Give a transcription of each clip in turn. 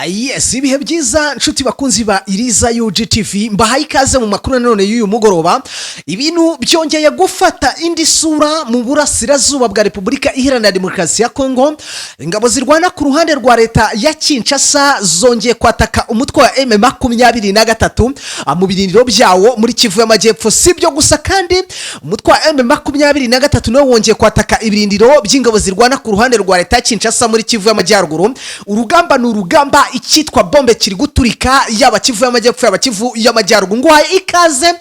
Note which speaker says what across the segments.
Speaker 1: Yes, ibihe byiza nshuti bakunzi ba Iriza UGTV mbahaye ikaze mu makuru none y'uyu mugoroba. Ibintu byongeye gufata indi sura mu burasirazuba bwa Repubulika Iharanira Demokarasi ya Kongo. Ingabo zirwana ku ruhande rwa leta ya Kinshasa zongeye kwataka umutwe wa M23 mu birindiro byawo muri Kivu y'Amajyepfo. Sibyo gusa kandi umutwe wa M23 no wongeye kwataka ibirindiro by'ingabo zirwana ku ruhande rwa leta ya Kinshasa muri Kivu y'Amajyaruguru. Urugamba ni urugamba icyitwa bombe kiri guturika yaba Kivu y'Amajyepfo yaba Kivu y'Amajyaruguru. Nguhaye ikaze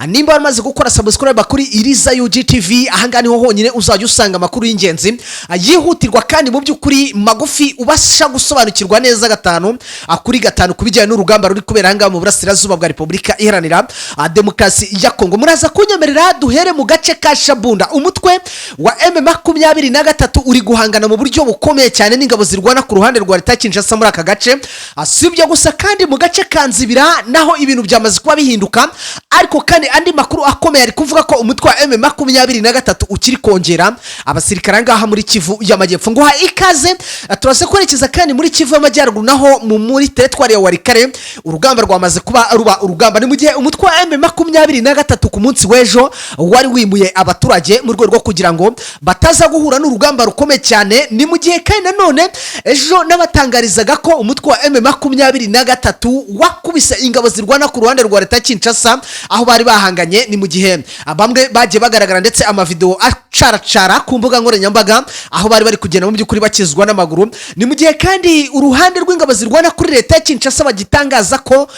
Speaker 1: nimba bamaze gukora subscribe kuri Iriza UGTV. Ahanga niho honyine uzajya usanga amakuru y'ingenzi yihutirwa kandi mu by'ukuri magufi ubasha gusobanukirwa neza gatanu kuri gatanu kubijyanye n'urugamba ruri kubera hanga mu burasirazuba bwa Repubulika Iharanira Demokarasi ya Kongo. Muraza kunyemerera duhere mu gace ka Shabunda. Umutwe wa M23 uri guhangana mu buryo bukomeye cyane n'ingabo zirwana ku ruhande rwa leta Kinshasa muri aka gace. Asibye gusa kandi mu gace ka Nzibira naho ibintu byamaze kuba bihinduka, ariko kandi andi makuru akomeye ari kuvuga ko umutwe wa M23 ukiri kongera abasirikare ngaha muri Kivu y'Amajyepfo. Nguha ikaze turase kwerekeza kandi muri Kivu y'Amajyaruguru naho muri teritwari ya Warikare urugamba rwamaze kuba ruba urugamba. Ni mu gihe umutwe wa M23 ku munsi w'ejo wari wimuye abaturage mu rwego rwo kugira ngo bataza guhura n'urugamba rukomeye cyane. Ni mu gihe kandi nanone ejo n'abatangarizaga ko umutwe wa M23 wakubise ingabo zirwana ku ruhande rwa leta Kinshasa aho bari bahanganye. Ni mu gihe bamwe bagiye bagaragara ndetse amavideo acaracara ku mbuga nkoranyambaga aho bari kugenda mu by'ukuri bakizwa n'amaguru. Ni mu gihe kandi uruhande rw'ingabo zirwana kuri leta Kinshasa bagitangaza ko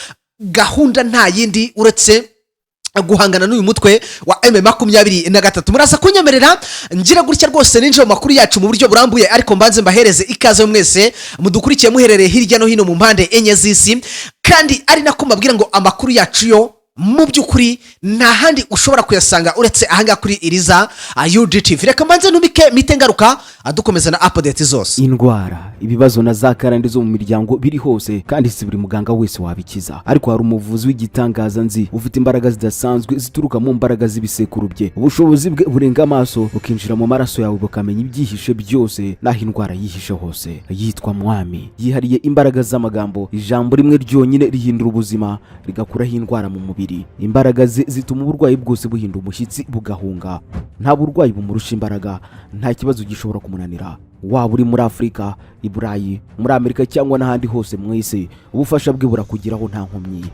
Speaker 1: gahunda nta yindi uretse guhangana n'uyu mutwe wa M23. Muraza kunyemerera ngira gutya rwose ninje mu makuru yacu mu buryo burambuye, ariko mbanze mbahereze ikaze mwese mudukurikiye muherereye hirya no hino mu mpande enye z'isi, kandi ari nako mbabwira ngo amakuru yacu yo mu by'ukuri nta handi ushobora kuyasanga uretse ahanga kuri Iriza UGTV. Reka mbanze ntumike mitengaruka adukomeza na update zose.
Speaker 2: Indwara, ibibazo na za karande zo mu miryango biri hose kandi si buri muganga wese wabikiza, ariko hari umuvuzi w'igitangaza nzi ufite imbaraga zidasanzwe zituruka mu mbaraga z'ibisekuru bye. Ubushobozi bwe burenga amaso bukinjira mu maraso yawe bukamenya ibyihishe byose naho indwara yihishe hose. Yitwa Mwami, yihariye imbaraga z'amagambo. Ijambo rimwe ryonyine rihindura ubuzima rigakuraho indwara mu mubiri. Imbaraga ze zituma uburwayi bwose buhinda umushyitsi bugahunga. Nta burwayi bumurusha imbaraga, nta kibazo gishobora kumunanira. Waba uri muri Afrika, i Burayi, muri Amerika cyangwa n'ahandi hose mu isi, ubufasha bwe burakugeraho nta nkomyi.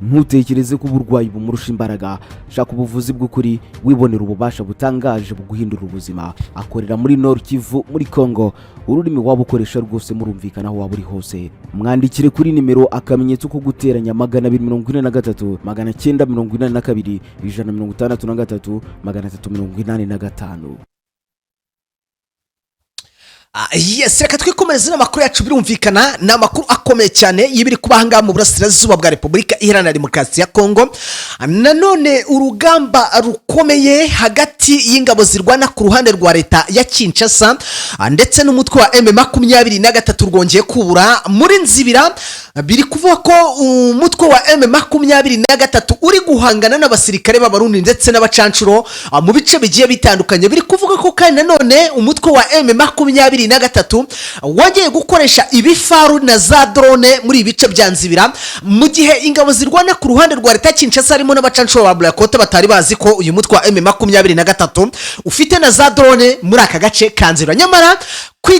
Speaker 2: Ntutekereze ko uburwayi bumurusha imbaraga. Shaka ubuvuzi bw'ukuri wibonera ububasha butangaje buguhindura ubuzima. Akorera muri Nord Kivu muri Kongo. Ururimi waba ukoresha rwose murumvikana aho waba uri hose. Mwandikire kuri nimero akamenyetso ko guteranya 243 942 163 385.
Speaker 1: Yes, reka twikomereze n'amakuru yacu. Birumvikana na amakuru akomeye cyane yibiri kubahanga mu burasirazuba bwa Repubulika Iharanira Demokarasi ya Kongo. Nanone urugamba rukomeye hagati y'ingabo zirwana ku ruhande rwa leta ya Kinshasa ndetse n'umutwe wa M23 rwongeye kubura muri Nzibira. Biri kuvuga ko umutwe wa M23 uri guhangana n'abasirikare b'abarundi ndetse n'abacancuro mu bice bigiye bitandukanye. Biri kuvuga ko kandi nanone umutwe wa M23 wongeye gukoresha ibifaru na za drone muri ibice bya Nzibira, mu gihe ingabo zirwana ku ruhande rwa leta Kinshasa harimo n'abacancuro ba Blackota batari bazi ko uyu mutwe wa M23 ufite na za drone muri aka gace ka Nzibira. Nyamara ku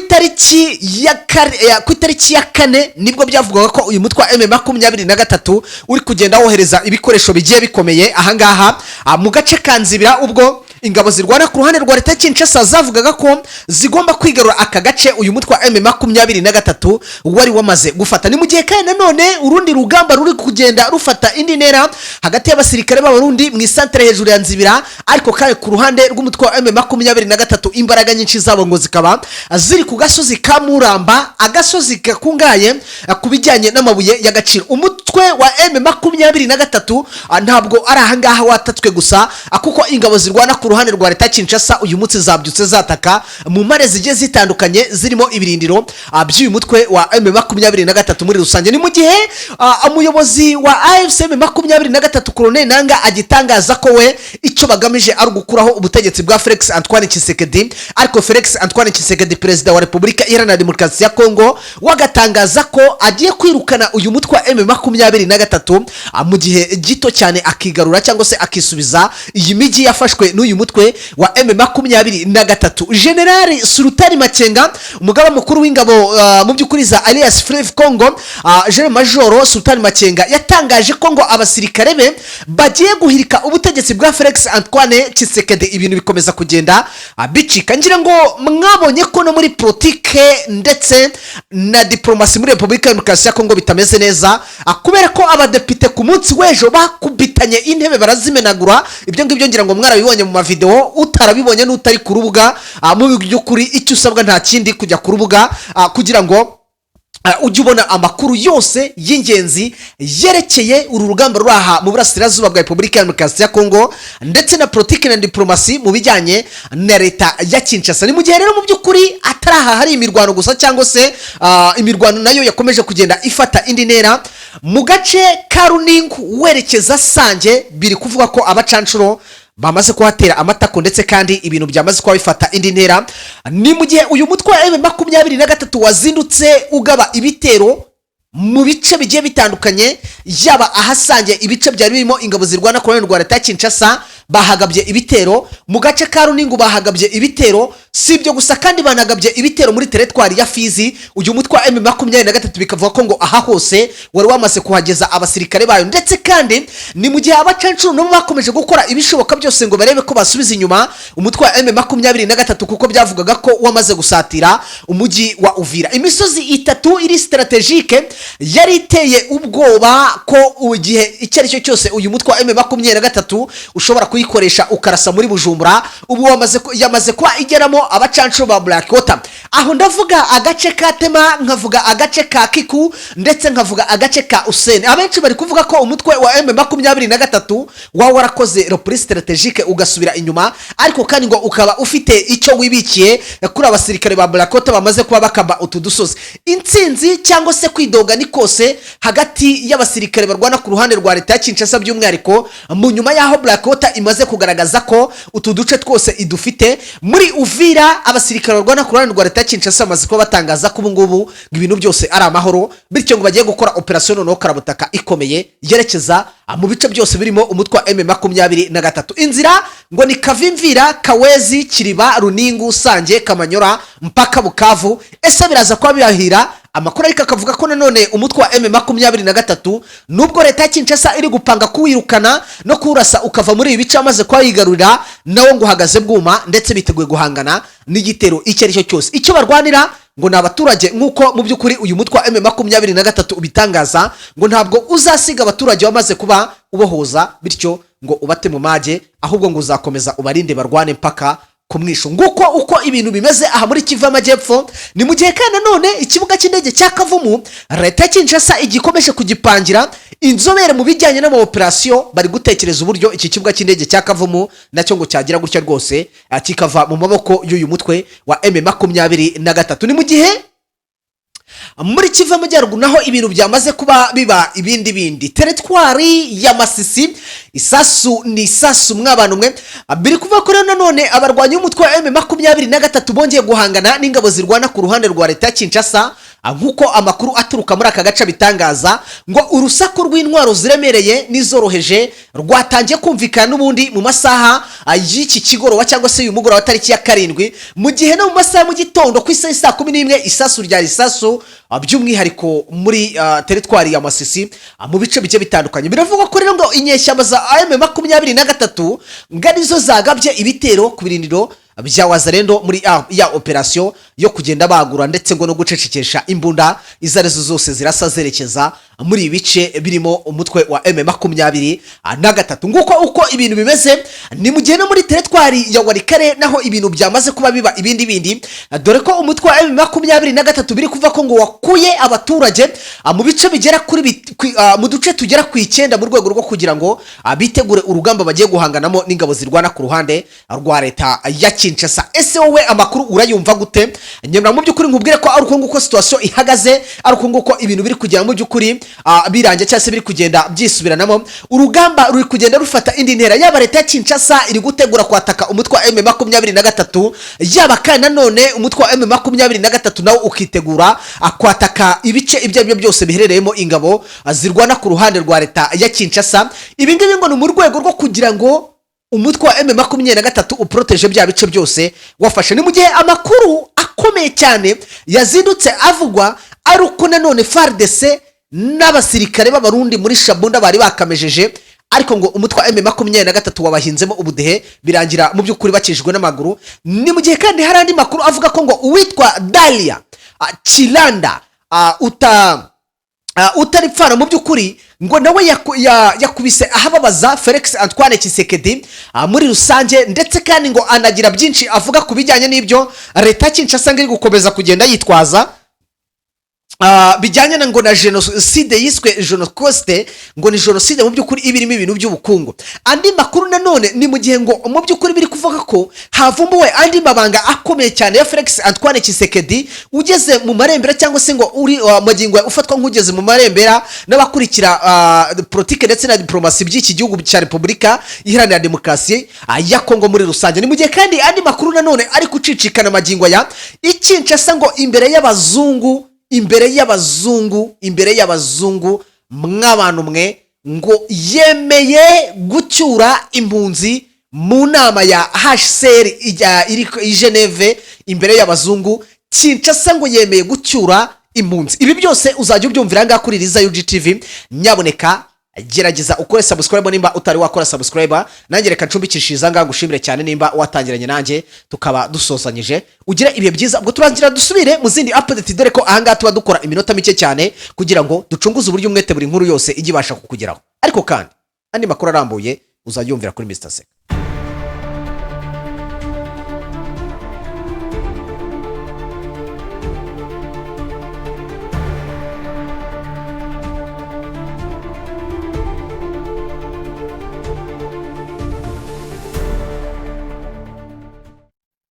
Speaker 1: itariki ya kane nibwo byavugaga ko uyu mutwe wa M23 uri kugenda wohereza ibikoresho bigiye bikomeye ahangaha mu gace ka Nzibira. Ubwo ingabo zirwana ku ruhande rwa leta Kinshasa zavugaga ko zigomba kwigarura aka gace uyu mutwe wa M23 wari wamaze gufata. Ni mu gihe kandi nanone urundi rugamba ruri kugenda rufata indi ntera hagati y'abasirikare b'abarundi mu isantere hejuru ya Nzibira, ariko kandi ku ruhande rw'umutwe wa M23 imbaraga nyinshi zabo ngo zikaba ziri ku gasozi ka Muramba, agasozi gakungaye ku bijyanye n'amabuye y'agaciro. Umutwe wa M23 ntabwo ari ahangaha watatswe gusa, kuko ingabo zirwana ku ku ruhande rwa leta Kinshasa uyu munsi zabyutse zataka mu mare zigiye zitandukanye zirimo ibirindiro by'uyu mutwe wa M23 muri rusange. Ni mu gihe umuyobozi wa AFC M23 Colonel Nanga agitangaza ko we icyo bagamije ari gukuraho ubutegetsi bwa Felix Antoine Tshisekedi, ariko Felix Antoine Tshisekedi perezida wa Repubulika Iharanira Demokarasi ya Kongo wagatangaza ko agiye kwirukana uyu mutwe wa M23 mu gihe gito cyane akigarura cyangwa se akisubiza iyi miji yafashwe n'uyu mutwe wa M23. General Sultani Makenga umugaba mukuru w'ingabo mu by'ukuri za Alliance Fleuve Congo, General Major Sultani Makenga yatangaje ko ngo abasirikare be bagiye guhirika ubutegetsi bwa Felix Antoine Tshisekedi. Ibintu bikomeza kugenda bicika. Ngira ngo mwabonye ko no muri politike ndetse na diplomasi muri Repubulika Demokarasi ya Kongo bitameze neza, kubera ko abadepite ku munsi w'ejo bakubitanye intebe barazimenagura. Ibyo ngibyo ngira ngo mwarabibonye mu mavideo, utarabibonye n'utari ku rubuga mu by'ukuri icyo usabwa nta kindi kujya ku rubuga kugira ngo ujye ubona amakuru yose y'ingenzi yerekeye uru rugamba rwaha mu burasirazuba bwa Repubulika Demokarasi ya Kongo ndetse na politiki na diplomasi mu bijyanye na leta ya Kinshasa. Ni mu gihe rero mu by'ukuri ataraha hari imirwano gusa cyangwa se imirwano nayo yakomeje kugenda ifata indi ntera mu gace ka Runingu werekeza Sange. Biri kuvuga ko abacanshuro bamaze kuhatera amatako ndetse kandi ibintu byamaze kuba bifata indi ntera. Ni mu gihe uyu mutwe wa M23 wazindutse ugaba ibitero mu bice bigiye bitandukanye, yaba ahasangiye ibice byari birimo ingabo zirwana ku ruhande rwa leta ya Kinshasa bahagabye ibitero, mu gace ka Runingu bahagabye ibitero. Si ibyo gusa kandi banagabye ibitero muri teritwari ya Fizi. Uyu mutwe wa M23 bikavuga ko ngo aha hose wari wamaze kuhageza abasirikare bayo, ndetse kandi ni mu gihe abacancuru nabo bakomeje gukora ibishoboka byose ngo barebe ko basubiza inyuma umutwe wa M23 kuko byavugaga ko wamaze gusatira umujyi wa Uvira. Imisozi itatu iri strategique yari iteye ubwoba ko igihe icyo ari cyo cyose uyu mutwe wa M23 ushobora kuyikoresha ukarasa muri Bujumbura. Ubu yamaze kuba igeramo abacancuro ba Black Water. Aho ndavuga agace ka Tema, nkavuga agace ka Kiku, ndetse nkavuga agace ka Useni. Abenshi bari kuvuga ko umutwe wa M23 wawe warakoze reprise strategique ugasubira inyuma, ariko kandi ngo ukaba ufite icyo wibikiye kuri abasirikare ba Black Water bamaze kuba bakaba utudusozi. Intsinzi cyangwa se kwidoga ni kose hagati y'abasirikare barwana ku ruhande rwa leta ya Kinshasa, by'umwihariko mu nyuma yaho Black Water imaze kugaragaza ko utuduce twose idufite muri Uvira. Abasirikare barwana ku ruhande rwa leta ya Kinshasa bamaze kuba batangaza ko ubu ngubu ibintu byose ari amahoro, bityo ngo bagiye gukora operation no karabutaka ikomeye yerekeza mu bice byose birimo umutwe wa M23. Inzira ngo ni Kavimvira, Kawezi, Kiriba, Runingu, Sange, Kamanyora mpaka Bukavu. Ese biraza kwa bihahira? Amakuru ariko akavuga ko nanone umutwe wa M23 nubwo leta ya Kinshasa iri gupanga kuwirukana no kurasa ukava muri ibi bice amaze kwa yigarurira, nawo ngo uhagaze bwuma ndetse biteguye guhangana n'igitero icyo ari cyo cyose. Icyo barwanira ngo nabaturage, nkuko mu by'ukuri uyu mutwe wa M23 ubitangaza, ngo ntabwo uzasiga abaturage bamaze kuba ubohoza bityo ngo ubate mu mage, ahubwo ngo uzakomeza ubarinde barwane mpaka kumwisho. Nguko uko ibintu bimeze aha muri Kivu Amajyepfo. Ni mu gihe kandi none ikibuga cy'indege cya Kavumu leta ya Kinshasa igikomeje kugipangira. Inzobere mu bijyanye n'ama operation bari gutekereza uburyo iki kibuga cy'indege cya Kavumu nacyo ngo cyagira gutya rwose kikava mu maboko y'uyu mutwe wa M23. Ni mu gihe muri Kivu Amajyaruguru naho ibintu byamaze kuba biba ibindi. Teritwari ya Masisi, isasu ni isasu mw'abantu mwe. Biri kuva ko nanone abarwanyi b'umutwe wa M23 bongeye guhangana n'ingabo zirwana ku ruhande rwa leta ya Kinshasa. Nkuko amakuru aturuka muri aka gace bitangaza, ngo urusaku rw'intwaro ziremereye n'izoroheje rwatangiye kumvikana n'ubundi mu masaha y'iki kigoroba cyangwa se uyu mugoroba tariki ya 7, mu gihe no mu masaha mu gitondo ku isaha saa 11 isasu rya risasu by'umwihariko muri teritwari ya Masisi mu bice bice bitandukanye. Biravuga ko rero ngo inyeshyamba za M23 ngari zo zagabye ibitero ku birindiro bya wazalendo muri ya operation yo kugenda bagura ndetse ngo no gucecekesha imbunda izarezo zose zirasa zerekeza muri ibice birimo umutwe wa M23 nguko uko ibintu bimeze ni mugenda muri teritwari ya Warikare naho ibintu byamaze kuba biba ibindi dore ko umutwe wa M23 biri kuva ko ngo wakuye abaturage mu bice bigera kuri mu duce tugera ku 9 mu rwego rwo kugira ngo bitegure urugamba bagiye guhanganamo n'ingabo zirwana ku ruhande rwa leta ya Kinshasa. Ese wowe amakuru urayumva gute? Nyemra mu byukuri nkubwire ko ari uko nguko situation ihagaze, ari uko nguko ibintu biri kugenda mu byukuri birange cyase biri kugenda byisubiranamo. Urugamba ruri kugenda rufata indi ntera, yaba leta ya Kinshasa iri gutegura kwataka umutwe wa M23, yaba kandi none umutwe wa M23 nawo ukitegura kwataka ibice ibyo byose biherereyemo ingabo zirwana ku ruhande rwa leta ya Kinshasa. Ibi ngibi ngo ni mu rwego rwo kugira ngo umutwe wa M23 uproteje bya bice byose wafashe. Ni mu gihe amakuru akomeye cyane yazindutse avugwa ari uko nanone FARDC n'abasirikare b'abarundi muri Shabunda bari bakamejeje, ariko ngo umutwe wa M23 wabahinzemo ubudehe birangira mu byukuri bakijwe n'amaguru. Ni mu gihe kandi hari andi makuru avuga ko ngo uwitwa Dalia Chilanda utaripfana mu byukuri ngo nawe yakubise ahababaza Felix Antoine Tshisekedi muri rusange, ndetse kandi ngo anagira byinshi avuga ku bijyanye n'ibyo leta Kinshasa ngiri gukomeza kugenda yitwaza bijyanye na ngo na genocide yiswe genocide, ngo ni genocide mu byukuri ibirimo ibintu by'ubukungu. Andi makuru nanone ni mu gihe ngo mu byukuri biri kuvuga ko havumbuwe andi mabanga akomeye cyane ya Felix Antoine Tshisekedi ugeze mu marembera, cyangwa se ngo uri magingo ufatwa nk'ugeze mu marembera n'abakurikira politique ndetse na diplomasi by'iki gihugu cya Repubulika Iharanira Demokarasi ya Kongo muri rusange. Ni mu gihe kandi andi makuru nanone ari kucicikana magingo ya Kinshasa ngo imbere y'abazungu mw'abantu mwe ngo yemeye gucyura impunzi mu nama ya HCR i Geneve. Imbere y'abazungu Kinshasa ngo yemeye gucyura impunzi. Ibi byose uzajya ubyumvira ngaha kuri Riza UGTV. Nyaboneka gerageza ukore subscribe nimba utari wakora subscribe, nanjye reka ncumbikishiriza ngaha ngushimire cyane nimba watangiranye nanjye tukaba dusosanyije. Ugire ibihe byiza, ubwo turangira dusubire mu zindi update, dore ko ahangaha tuba dukora iminota mike cyane kugira ngo ducunguze uburyo umwete buri nkuru yose ijibasha kukugeraho. Ariko kandi andi makuru arambuye uzayumvira kuri Mr. Sek.